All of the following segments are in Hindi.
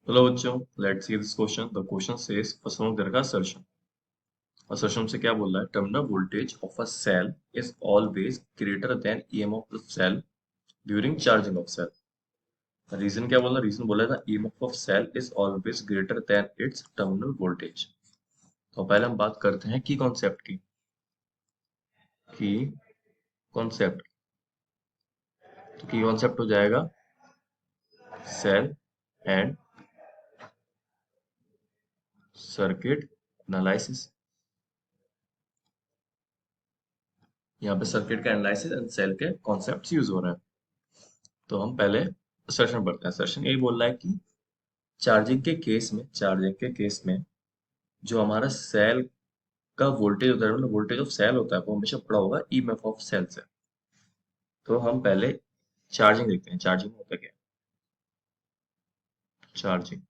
हेलो बच्चों, let's see this question. The question says first one there का assertion। assertion से क्या बोल रहा है? Terminal voltage of a cell is always greater than EM of the cell during charging of cell. Reason क्या बोला? रीजन बोला था EMF of cell is always greater than its terminal voltage. तो पहले हम बात करते हैं की कॉन्सेप्ट की। की कॉन्सेप्ट तो की कॉन्सेप्ट हो जाएगा सेल एंड सर्किट एनालिसिस। यहाँ पे सर्किट का एनालिसिस एंड सेल के कॉन्सेप्ट्स यूज हो रहे हैं। तो हम पहले असर्शन पढ़ते हैं। असर्शन यही बोल रहा है कि चार्जिंग के केस में जो हमारा सेल का वोल्टेज होता है, मतलब वोल्टेज ऑफ सेल होता है, वो हमेशा बड़ा होगा ईएमएफ ऑफ सेल से। तो हम पहले चार्जिंग देखते हैं। चार्जिंग होता क्या है? चार्जिंग,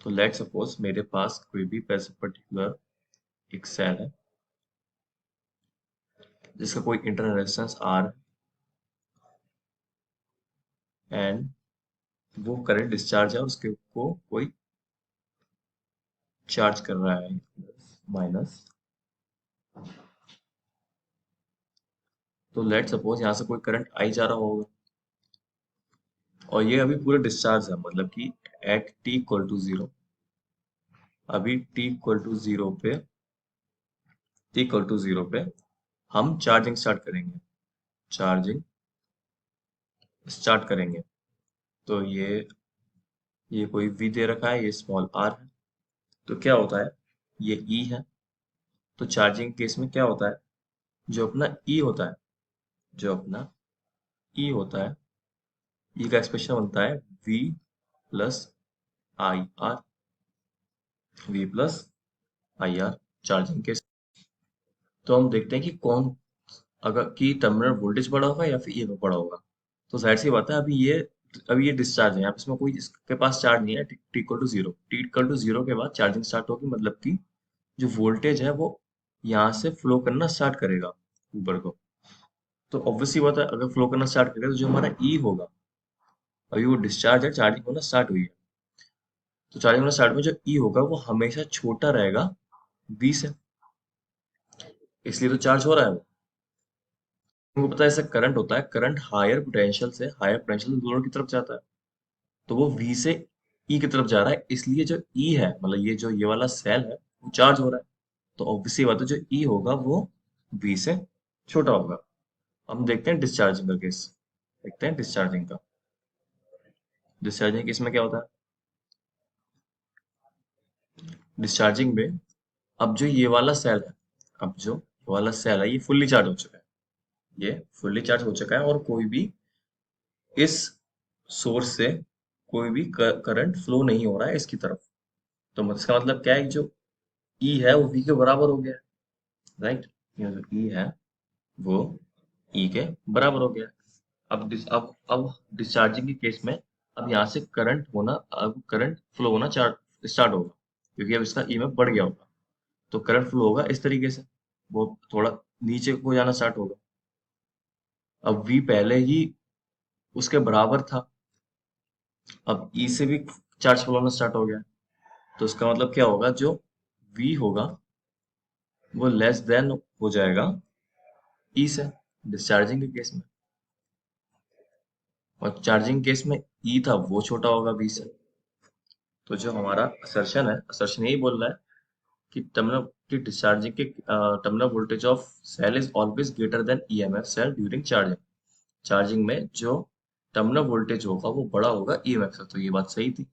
तो लेट सपोज मेरे पास कोई भी पैसे पर्टिकुलर एक सेल है जिसका कोई इंटरनल रेजिस्टेंस आर एंड वो करंट डिस्चार्ज है, उसके को कोई चार्ज कर रहा है माइनस। तो लेट सपोज यहाँ से कोई करंट आई जा रहा होगा और ये अभी पूरा डिस्चार्ज है, मतलब कि at T equal to zero, अभी टी इक्वल टू जीरो पे हम चार्जिंग स्टार्ट करेंगे। चार्जिंग स्टार्ट करेंगे तो ये कोई वी दे रखा है, ये स्मॉल आर है। तो क्या होता है? ये ई है। तो चार्जिंग केस में क्या होता है? जो अपना ई होता है, जो अपना ई होता है, ई का एक्सप्रेशन बनता है V plus I R. V plus I R charging case. तो हम देखते हैं कि कौन, अगर की टर्मिनल वोल्टेज बड़ा होगा या फिर ईएमएफ बड़ा होगा। तो जाहिर सी बात है, अभी ये डिस्चार्ज है, यहाँ पे इसमें कोई इसके पास चार्ज नहीं है। T equal to zero, T equal to zero के बाद चार्जिंग स्टार्ट होगी, मतलब कि जो वोल्टेज है वो यहाँ से फ्लो करना स्टार्ट करेगा ऊपर को। तो ऑब्वियसली बात है, अगर फ्लो करना स्टार्ट करेगा तो जो हमारा ई होगा, अभी वो डिस्चार्ज है, चार्जिंग होना स्टार्ट हुई है, तो चार्जिंग होना स्टार्ट में जो ई होगा वो हमेशा छोटा रहेगा बी से, इसलिए तो चार्ज हो रहा है वो। तुमको पता है ऐसा करंट होता है, करंट हायर पोटेंशियल से दोनों की तरफ जाता है। तो वो V से E की तरफ जा रहा है, इसलिए जो E है, मतलब ये वाला सेल है, वो चार्ज हो रहा है। तो ऑब्वियसली बात है, जो E होगा वो V से छोटा होगा। हम देखते हैं डिस्चार्जिंग का केस। देखते हैं डिस्चार्जिंग का। डिस्चार्जिंग केस में क्या होता है? डिस्चार्जिंग में अब जो ये वाला सेल है, अब जो ये वाला सेल है, ये फुल्ली चार्ज हो चुका है। ये फुल्ली चार्ज हो चुका है और कोई भी इस सोर्स से कोई भी करंट फ्लो नहीं हो रहा है इसकी तरफ। तो इसका मतलब क्या है कि जो ई है वो वी के बराबर हो गया है, राइट? ये जो ई है वो ई के बराबर हो गया है। अब डिस्चार्जिंग के केस में अब यहाँ से अब करंट फ्लो होना स्टार्ट होगा, क्योंकि अब इसका ईएमएफ बढ़ गया होगा। तो करंट फ्लो होगा इस तरीके से, वो थोड़ा नीचे को जाना स्टार्ट होगा। अब वी पहले ही उसके बराबर था, अब ई से भी चार्ज फ्लो होना स्टार्ट हो गया। तो इसका मतलब क्या होगा? जो वी होगा वो लेस देन हो जाएगा ई से, डिस्चार्जिंग के केस में। और चार्जिंग केस में ई था वो छोटा होगा वी से। तो जो हमारा असर्शन यही बोल रहा है कि टर्मिनल की डिस्चार्जिंग के terminal voltage of cell is always greater than EMF cell during charging. Charging में जो टर्मिनल वोल्टेज होगा वो बड़ा होगा ईएमएफ से। तो ये बात सही थी।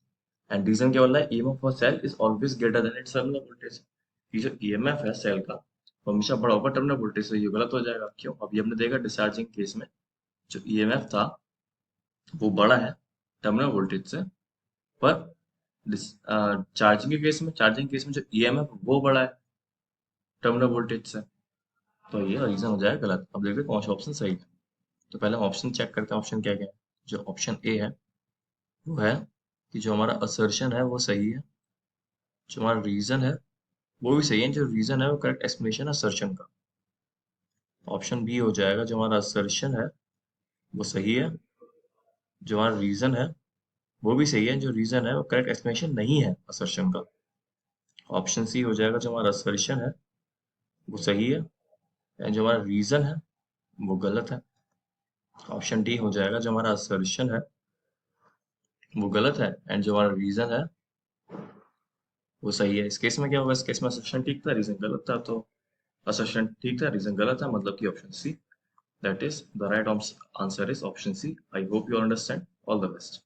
एंड रीजन क्या बोल रहा है? EMF for sale is always greater than its terminal voltage. ये जो ईएमएफ है सेल का, वो हमेशा बड़ा होगा टर्मिनल वोल्टेज से। ये गलत हो जाएगा। क्यों? अभी हमने देखा डिस्चार्जिंग केस में जो ईएमएफ था वो बड़ा है टर्मिनल वोल्टेज से, पर चार्जिंग केस में जो ईएमएफ वो बड़ा है टर्मिनल वोल्टेज से। तो ये रीजन हो जाएगा गलत। अब देखते हैं कौन सा ऑप्शन सही है। तो पहले हम ऑप्शन चेक करते हैं, ऑप्शन क्या क्या है। जो ऑप्शन ए है वो है कि जो हमारा असर्शन है वो सही है, जो हमारा रीजन है वो भी सही है, जो रीजन है वो करेक्ट एक्सप्लेनेशन है असर्शन का। ऑप्शन बी हो जाएगा, जो हमारा असर्शन है वो सही है, जो हमारा रीजन है वो भी सही है, जो रीजन है वो करेक्ट एक्सप्लेनेशन नहीं है असर्शन का। ऑप्शन सी हो जाएगा, जो हमारा असर्शन है वो सही है, एंड जो हमारा रीजन है वो गलत है। ऑप्शन डी हो जाएगा, जो हमारा असर्शन है वो गलत है, एंड जो हमारा रीजन है वो सही है। इस केस में क्या होगा, इस केस में असर्शन ठीक था, रीजन गलत था, तो असर्शन ठीक था, रीजन गलत था, मतलब कि option C, that is the right answer is option C. I hope you understand. All the best.